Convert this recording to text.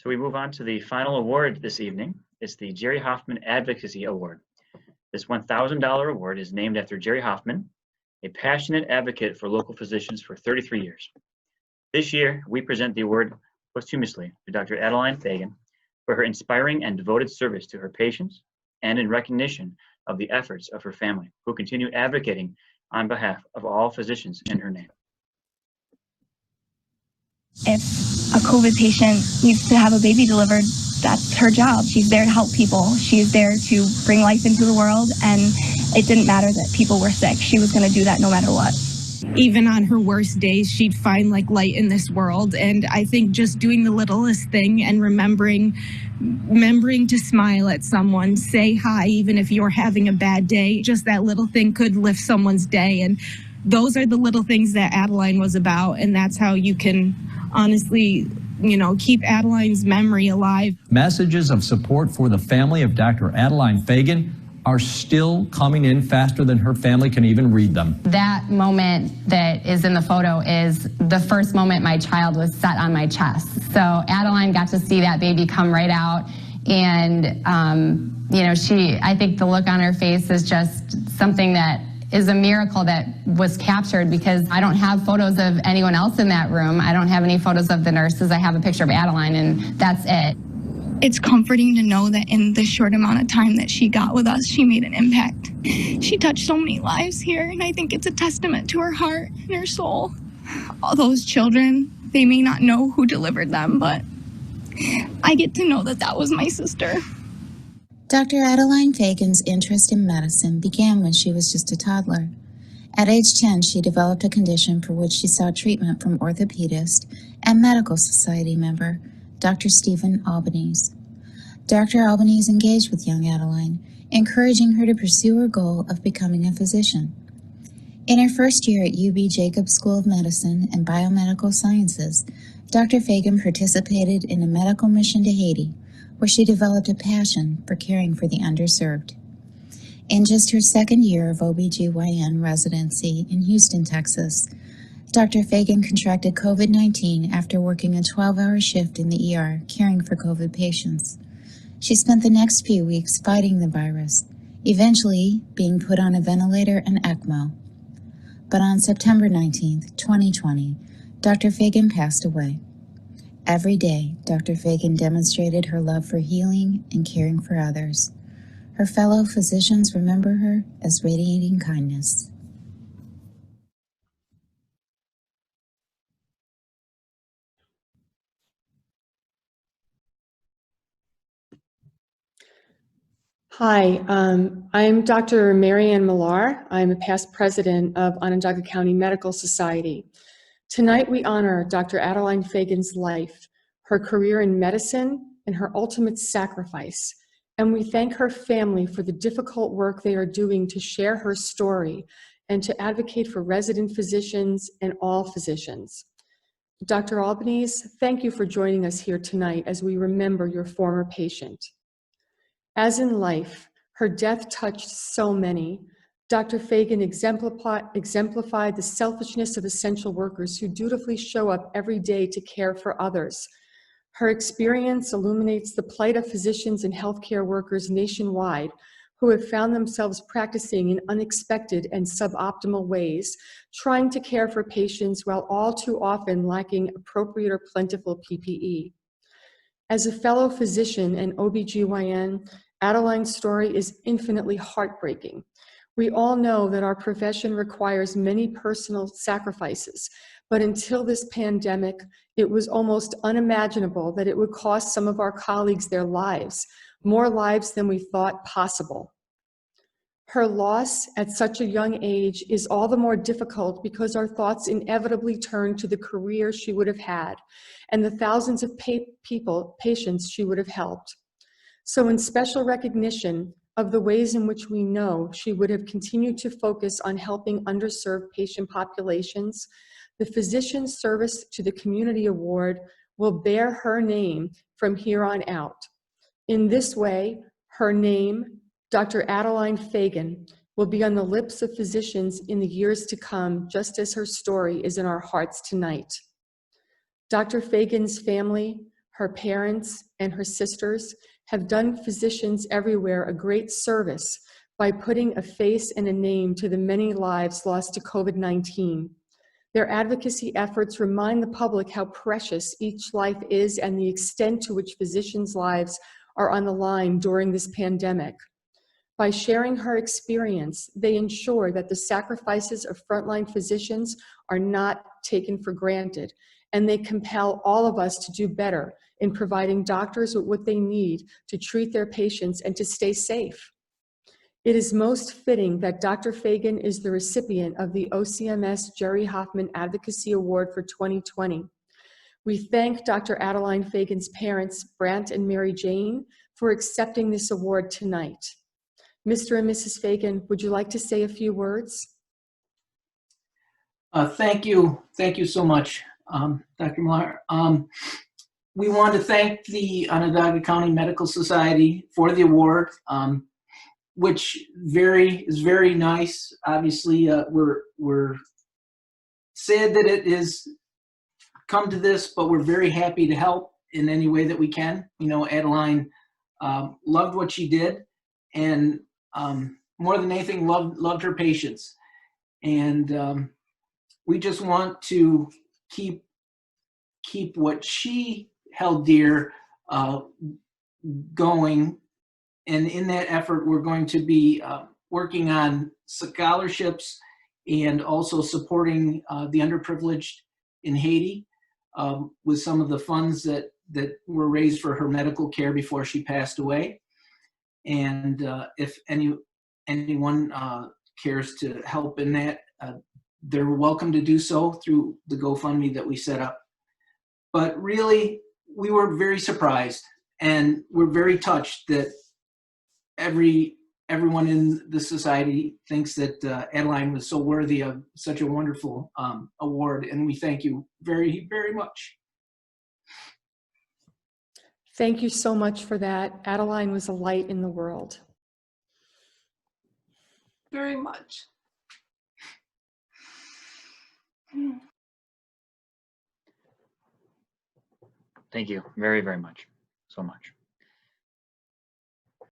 So we move on to the final award this evening. It's the Jerry Hoffman Advocacy Award. This $1,000 award is named after Jerry Hoffman, a passionate advocate for local physicians for 33 years. This year, we present the award posthumously to Dr. Adeline Fagan for her inspiring and devoted service to her patients and in recognition of the efforts of her family, who continue advocating on behalf of all physicians in her name. If a COVID patient needs to have a baby delivered, that's her job. She's there to help people. She's there to bring life into the world, and it didn't matter that people were sick. She was going to do that no matter what. Even on her worst days, she'd find light in this world. And I think just doing the littlest thing and remembering to smile at someone, say hi, even if you're having a bad day, just that little thing could lift someone's day. And those are the little things that Adeline was about. And that's how you can honestly, keep Adeline's memory alive. Messages of support for the family of Dr. Adeline Fagan are still coming in faster than her family can even read them. That moment that is in the photo is the first moment my child was set on my chest. So Adeline got to see that baby come right out, and I think the look on her face is just something that is a miracle that was captured, because I don't have photos of anyone else in that room. I don't have any photos of the nurses. I have a picture of Adeline, and that's it. It's comforting to know that in the short amount of time that she got with us, she made an impact. She touched so many lives here, and I think it's a testament to her heart and her soul. All those children, they may not know who delivered them, but I get to know that that was my sister. Dr. Adeline Fagan's interest in medicine began when she was just a toddler. At age 10, she developed a condition for which she sought treatment from orthopedist and medical society member Dr. Stephen Albanese. Dr. Albanese engaged with young Adeline, encouraging her to pursue her goal of becoming a physician. In her first year at UB Jacobs School of Medicine and Biomedical Sciences, Dr. Fagan participated in a medical mission to Haiti, where she developed a passion for caring for the underserved. In just her second year of OBGYN residency in Houston, Texas, Dr. Fagan contracted COVID-19 after working a 12-hour shift in the ER caring for COVID patients. She spent the next few weeks fighting the virus, eventually being put on a ventilator and ECMO. But on September 19, 2020, Dr. Fagan passed away. Every day, Dr. Fagan demonstrated her love for healing and caring for others. Her fellow physicians remember her as radiating kindness. Hi, I'm Dr. Marianne Millar. I'm a past president of Onondaga County Medical Society. Tonight we honor Dr. Adeline Fagan's life, her career in medicine, and her ultimate sacrifice. And we thank her family for the difficult work they are doing to share her story and to advocate for resident physicians and all physicians. Dr. Albanese, thank you for joining us here tonight as we remember your former patient. As in life, her death touched so many. Dr. Fagan exemplified the selfishness of essential workers who dutifully show up every day to care for others. Her experience illuminates the plight of physicians and healthcare workers nationwide who have found themselves practicing in unexpected and suboptimal ways, trying to care for patients while all too often lacking appropriate or plentiful PPE. As a fellow physician and OBGYN, Adeline's story is infinitely heartbreaking. We all know that our profession requires many personal sacrifices, but until this pandemic, it was almost unimaginable that it would cost some of our colleagues their lives, more lives than we thought possible. Her loss at such a young age is all the more difficult because our thoughts inevitably turn to the career she would have had and the thousands of patients she would have helped. So in special recognition of the ways in which we know she would have continued to focus on helping underserved patient populations, the Physician Service to the Community Award will bear her name from here on out. In this way, her name, Dr. Adeline Fagan, will be on the lips of physicians in the years to come, just as her story is in our hearts tonight. Dr. Fagan's family, her parents, and her sisters have done physicians everywhere a great service by putting a face and a name to the many lives lost to COVID-19. Their advocacy efforts remind the public how precious each life is and the extent to which physicians' lives are on the line during this pandemic. By sharing her experience, they ensure that the sacrifices of frontline physicians are not taken for granted, and they compel all of us to do better in providing doctors with what they need to treat their patients and to stay safe. It is most fitting that Dr. Fagan is the recipient of the OCMS Jerry Hoffman Advocacy Award for 2020. We thank Dr. Adeline Fagan's parents, Brant and Mary Jane, for accepting this award tonight. Mr. and Mrs. Fagan, would you like to say a few words? Thank you. Thank you so much, Dr. Millar. We want to thank the Onondaga County Medical Society for the award, which is very nice. Obviously, we're sad that it has come to this, but we're very happy to help in any way that we can. You know, Adeline loved what she did, and more than anything, loved her patients. And we just want to keep what she held dear going. And in that effort, we're going to be working on scholarships and also supporting the underprivileged in Haiti with some of the funds that were raised for her medical care before she passed away. And if anyone cares to help in that, they're welcome to do so through the GoFundMe that we set up. But really, we were very surprised, and we're very touched that everyone in the society thinks that Adeline was so worthy of such a wonderful award, and we thank you very, very much. Thank you so much for that. Adeline was a light in the world. Very much. Thank you very, very much. So much.